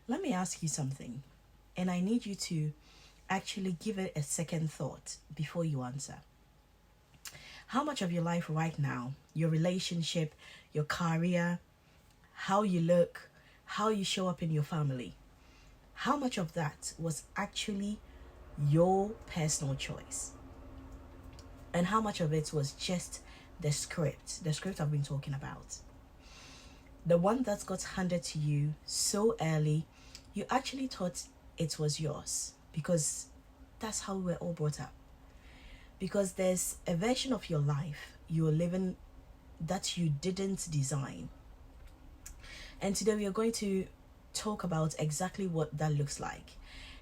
Let me ask you something, and I need you to actually give it a second thought before you answer. How much of your life right now, your relationship, your career, how you look, how you show up in your family, how much of that was actually your personal choice? And how much of it was just the script I've been talking about? The one that got handed to you so early, you actually thought it was yours because that's how we were all brought up. Because there's a version of your life you're living that you didn't design. And today we are going to talk about exactly what that looks like.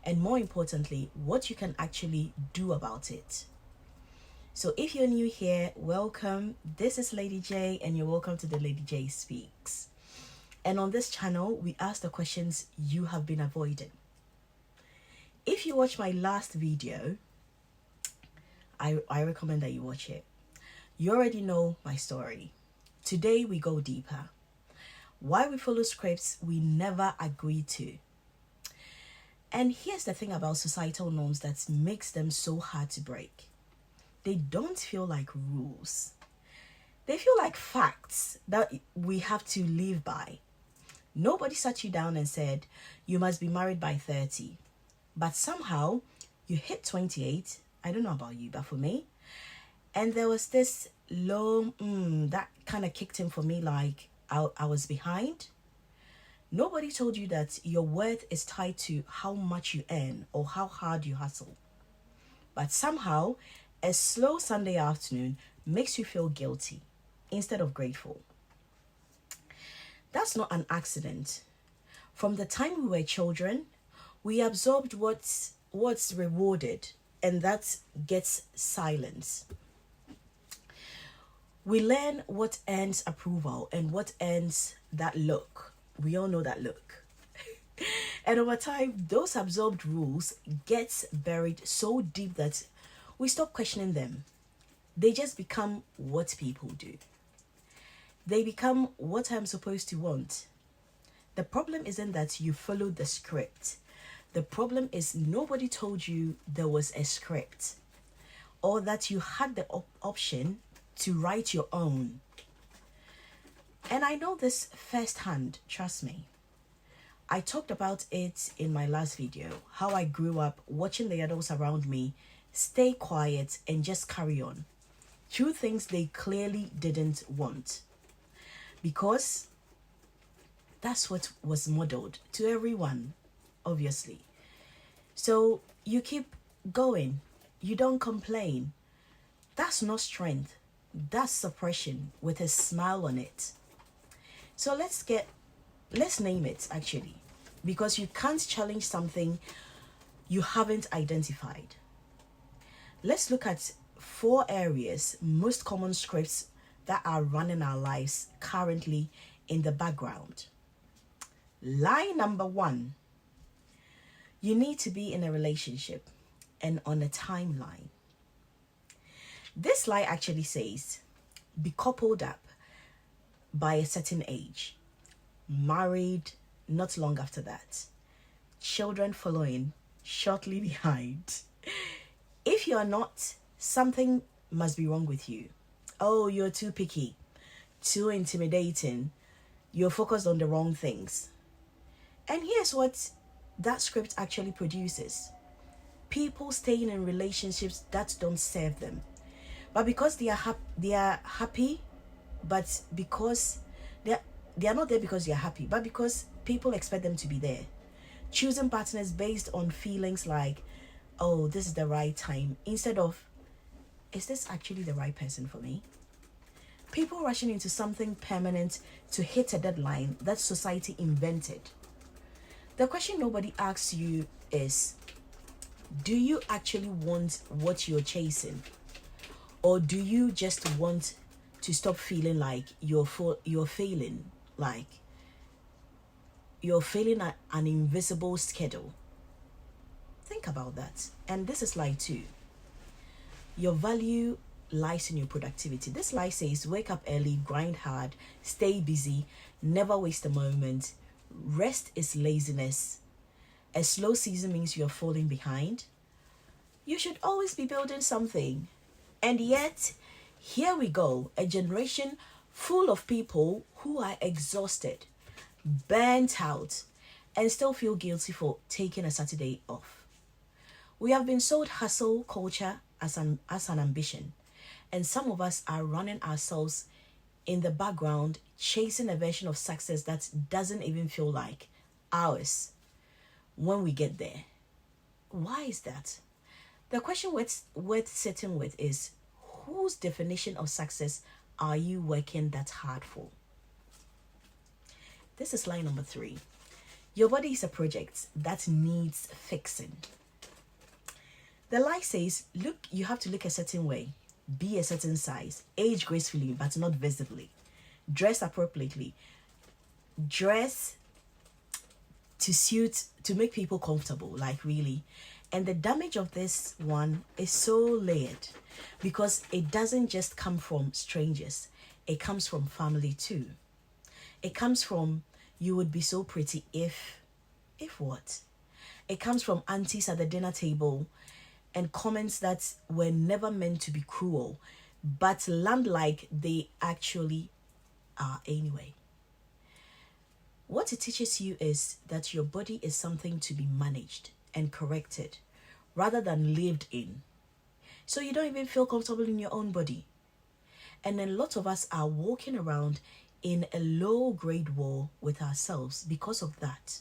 And more importantly, what you can actually do about it. So if you're new here, welcome. This is Lady J, and you're welcome to the Lady J Speaks. And on this channel, we ask the questions you have been avoiding. If you watch my last video, I recommend that you watch it. You already know my story. Today we go deeper. Why we follow scripts we never agree to. And here's the thing about societal norms that makes them so hard to break. They don't feel like rules. They feel like facts that we have to live by. Nobody sat you down and said, you must be married by 30. But somehow, you hit 28. I don't know about you, but for me. And there was this low, that kind of kicked in for me like I was behind. Nobody told you that your worth is tied to how much you earn or how hard you hustle. But somehow, a slow Sunday afternoon makes you feel guilty instead of grateful. That's not an accident. From the time we were children, we absorbed what's rewarded, and that gets silence. We learn what earns approval and what earns that look. We all know that look. And over time, those absorbed rules get buried so deep that we stop questioning them. They just become what people do. They become what I'm supposed to want. The problem isn't that you followed the script. The problem is nobody told you there was a script, or that you had the option to write your own. And I know this firsthand, trust me. I talked about it in my last video, how I grew up watching the adults around me stay quiet and just carry on through things they clearly didn't want. Because that's what was modeled to everyone, obviously. So you keep going. You don't complain. That's not strength. That's suppression with a smile on it. So let's name it actually. Because you can't challenge something you haven't identified. Let's look at 4 areas, most common scripts that are running our lives currently in the background. Lie number 1. You need to be in a relationship and on a timeline. This lie actually says, be coupled up by a certain age, married not long after that, children following shortly behind. If you are not, something must be wrong with you. Oh, you're too picky, too intimidating, you're focused on the wrong things. And here's what that script actually produces. People staying in relationships that don't serve them. But because they are happy, but because they are not there because they are happy, but because people expect them to be there. Choosing partners based on feelings like, oh, this is the right time, instead of, is this actually the right person for me? People rushing into something permanent to hit a deadline that society invented. The question nobody asks you is, do you actually want what you're chasing? Or do you just want to stop feeling like you're failing, like you're failing at an invisible schedule? Think about that. And this is lie 2. Your value lies in your productivity. This lie says wake up early, grind hard, stay busy, never waste a moment, rest is laziness, a slow season means you're falling behind, you should always be building something. And yet, here we go, a generation full of people who are exhausted, burnt out, and still feel guilty for taking a Saturday off. We have been sold hustle culture as an ambition, and some of us are running ourselves in the background, chasing a version of success that doesn't even feel like ours when we get there. Why is that? The question worth sitting with is, whose definition of success are you working that hard for? This is line number 3. Your body is a project that needs fixing. The lie says, look, you have to look a certain way, be a certain size, age gracefully but not visibly, dress appropriately, dress to make people comfortable, like really. And the damage of this one is so layered because it doesn't just come from strangers, it comes from family too. It comes from, you would be so pretty if what? It comes from aunties at the dinner table and comments that were never meant to be cruel, but land like they actually are anyway. What it teaches you is that your body is something to be managed and corrected rather than lived in. So you don't even feel comfortable in your own body. And a lot of us are walking around in a low grade war with ourselves because of that.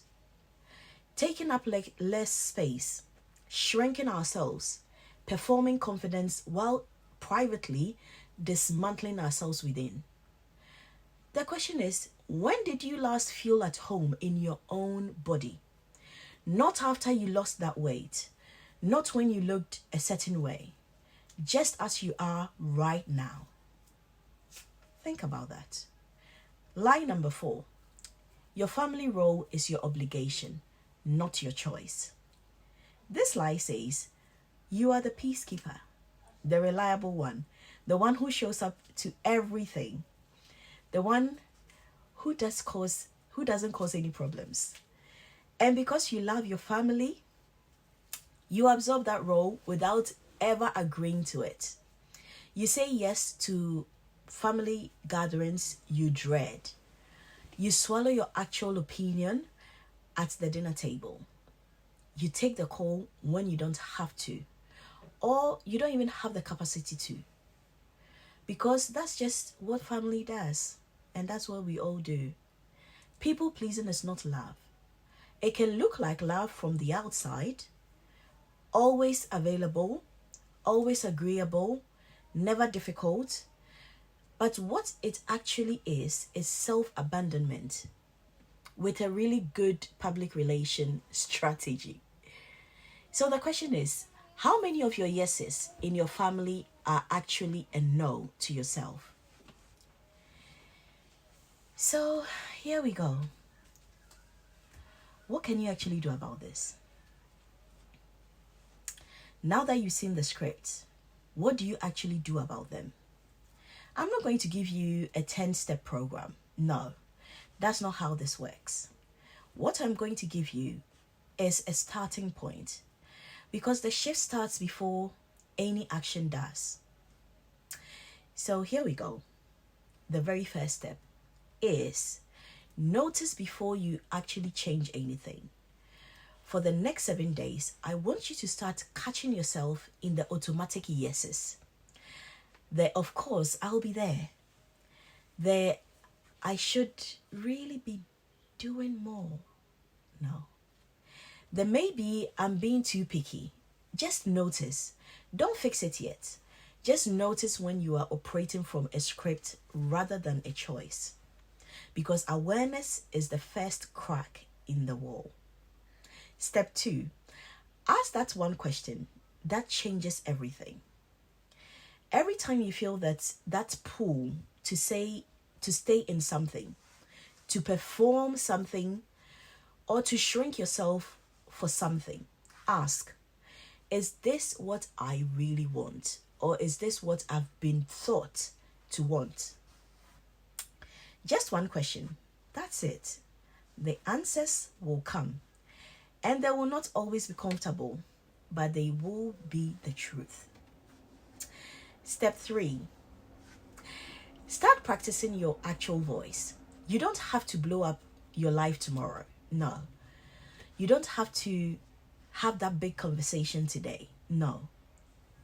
Taking up less space, shrinking ourselves, performing confidence while privately dismantling ourselves within. The question is, when did you last feel at home in your own body? Not after you lost that weight, not when you looked a certain way, just as you are right now. Think about that. Lie number 4. Your family role is your obligation, not your choice. This lie says, you are the peacekeeper, the reliable one, the one who shows up to everything, the one who doesn't cause any problems. And because you love your family, you absorb that role without ever agreeing to it. You say yes to family gatherings you dread. You swallow your actual opinion at the dinner table. You take the call when you don't have to, or you don't even have the capacity to. Because that's just what family does, and that's what we all do. People pleasing is not love. It can look like love from the outside, always available, always agreeable, never difficult. But what it actually is self-abandonment with a really good public relation strategy. So the question is, how many of your yeses in your family are actually a no to yourself? So here we go. What can you actually do about this? Now that you've seen the scripts, what do you actually do about them? I'm not going to give you a 10-step program. No, that's not how this works. What I'm going to give you is a starting point, because the shift starts before any action does. So here we go. The very first step is notice before you actually change anything. For the next 7 days, I want you to start catching yourself in the automatic yeses. There, of course, I'll be there. There, I should really be doing more. No. There may be, I'm being too picky. Just notice. Don't fix it yet. Just notice when you are operating from a script rather than a choice. Because awareness is the first crack in the wall. Step 2. Ask that one question that changes everything. Every time you feel that pull to stay in something, to perform something, or to shrink yourself for something, ask, is this what I really want? Or is this what I've been thought to want? Just one question. That's it. The answers will come, and they will not always be comfortable, but they will be the truth. Step 3. Start practicing your actual voice. You don't have to blow up your life tomorrow. No. You don't have to have that big conversation today. No.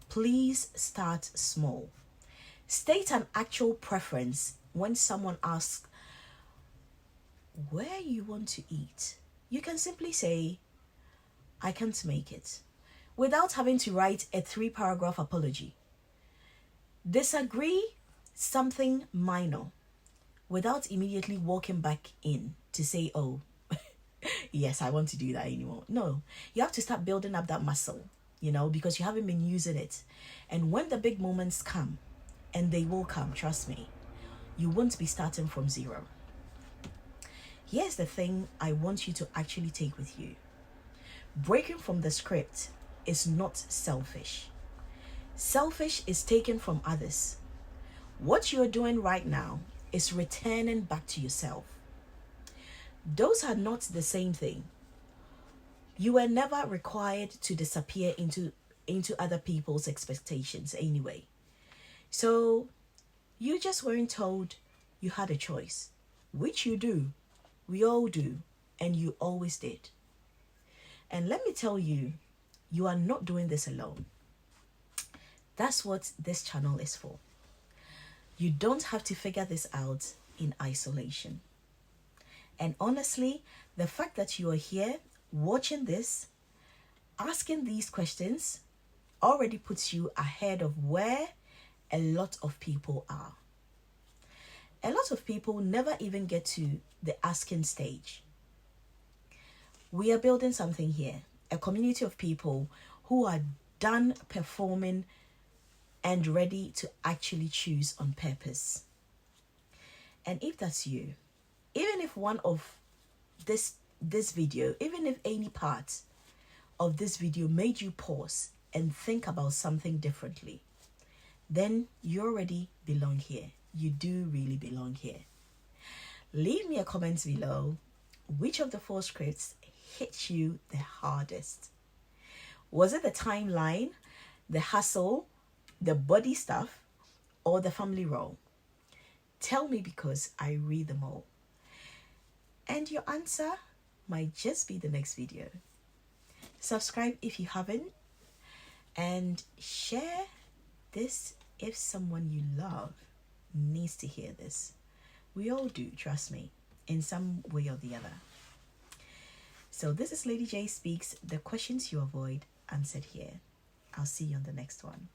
Please start small. State an actual preference when someone asks where you want to eat. You can simply say, I can't make it, without having to write a 3-paragraph apology. Disagree something minor without immediately walking back in to say, oh, yes, I want to do that anymore. No, you have to start building up that muscle, because you haven't been using it. And when the big moments come, and they will come, trust me, you won't be starting from zero. Here's the thing I want you to actually take with you. Breaking from the script is not selfish. Selfish is taken from others. What you're doing right now is returning back to yourself. Those are not the same thing. You were never required to disappear into other people's expectations anyway. So you just weren't told you had a choice, which you do. We all do, and you always did. And let me tell you, you are not doing this alone. That's what this channel is for. You don't have to figure this out in isolation. And honestly, the fact that you are here watching this, asking these questions, already puts you ahead of where a lot of people are. A lot of people never even get to the asking stage. We are building something here, a community of people who are done performing and ready to actually choose on purpose. And if that's you, even if one of this video, even if any part of this video made you pause and think about something differently, then you already belong here. You do really belong here. Leave me a comment below. Which of the 4 scripts hit you the hardest? Was it the timeline, the hustle, the body stuff, or the family role? Tell me, because I read them all. And your answer might just be the next video. Subscribe if you haven't, and share this if someone you love needs to hear this. We all do, trust me, in some way or the other. So this is Lady J Speaks, the questions you avoid answered here. I'll see you on the next one.